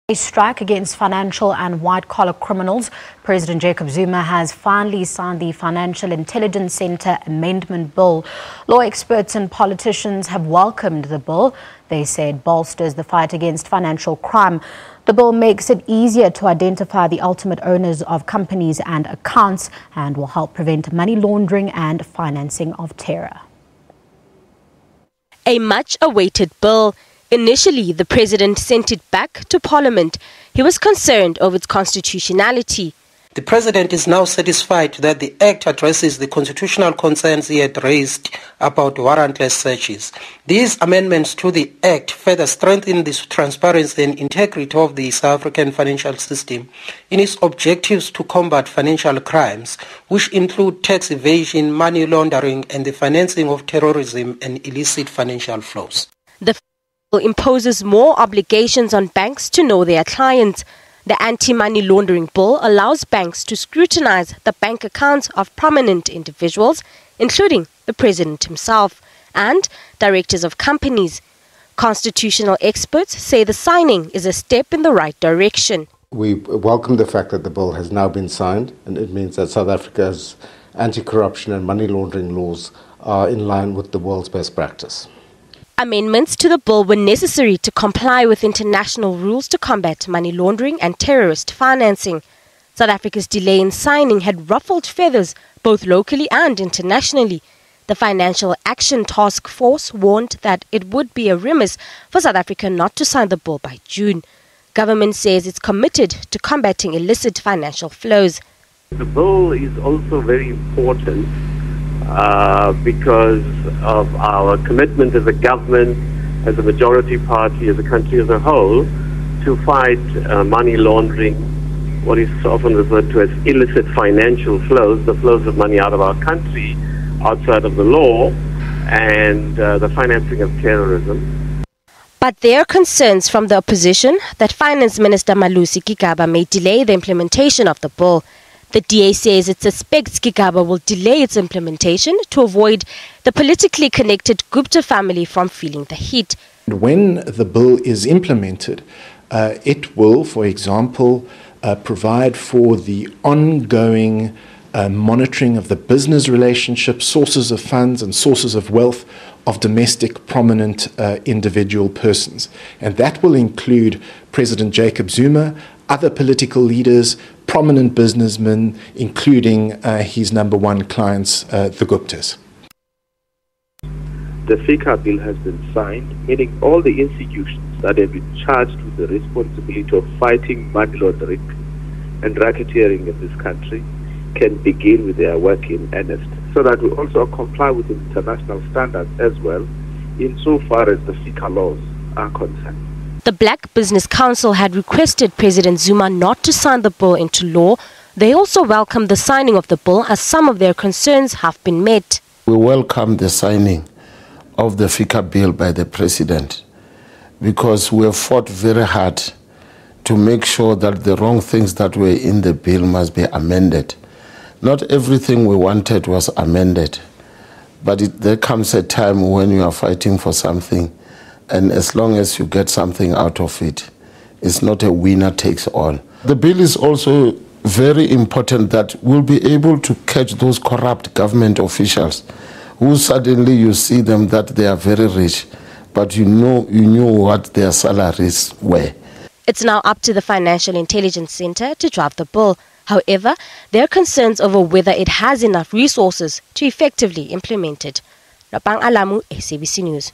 A strike against financial and white-collar criminals. President Jacob Zuma has finally signed the Financial Intelligence Center Amendment Bill. Law experts and politicians have welcomed the bill. They say it bolsters the fight against financial crime. The bill makes it easier to identify the ultimate owners of companies and accounts and will help prevent money laundering and financing of terror. A much-awaited bill. Initially, the president sent it back to Parliament. He was concerned over its constitutionality. The president is now satisfied that the act addresses the constitutional concerns he had raised about warrantless searches. These amendments to the act further strengthen the transparency and integrity of the South African financial system in its objectives to combat financial crimes, which include tax evasion, money laundering, and the financing of terrorism and illicit financial flows. The imposes more obligations on banks to know their clients. The anti-money laundering bill allows banks to scrutinize the bank accounts of prominent individuals, including the president himself, and directors of companies. Constitutional experts say the signing is a step in the right direction. We welcome the fact that the bill has now been signed, and it means that South Africa's anti-corruption and money laundering laws are in line with the world's best practice. Amendments to the bill were necessary to comply with international rules to combat money laundering and terrorist financing. South Africa's delay in signing had ruffled feathers both locally and internationally. The Financial Action Task Force warned that it would be a remiss for South Africa not to sign the bill by June. Government says it's committed to combating illicit financial flows. The bill is also very important because of our commitment as a government, as a majority party, as a country as a whole, to fight money laundering, what is often referred to as illicit financial flows, the flows of money out of our country outside of the law, and the financing of terrorism. But there are concerns from the opposition that Finance Minister Malusi Gigaba may delay the implementation of the bill. The DA says it suspects Gigaba will delay its implementation to avoid the politically connected Gupta family from feeling the heat. When the bill is implemented, it will, for example, provide for the ongoing monitoring of the business relationships, sources of funds and sources of wealth of domestic prominent individual persons. And that will include President Jacob Zuma, other political leaders, prominent businessmen, including his number one clients, the Guptas. The FICA bill has been signed, meaning all the institutions that have been charged with the responsibility of fighting money laundering and racketeering in this country can begin with their work in earnest, so that we also comply with international standards as well, insofar as the FICA laws are concerned. The Black Business Council had requested President Zuma not to sign the bill into law. They also welcomed the signing of the bill as some of their concerns have been met. We welcome the signing of the FICA bill by the President because we have fought very hard to make sure that the wrong things that were in the bill must be amended. Not everything we wanted was amended, but there comes a time when you are fighting for something, and as long as you get something out of it, it's not a winner takes all. The bill is also very important that we'll be able to catch those corrupt government officials who suddenly you see them that they are very rich, but you knew what their salaries were. It's now up to the Financial Intelligence Center to draft the bill. However, there are concerns over whether it has enough resources to effectively implement it. Rapang Alamu, SABC News.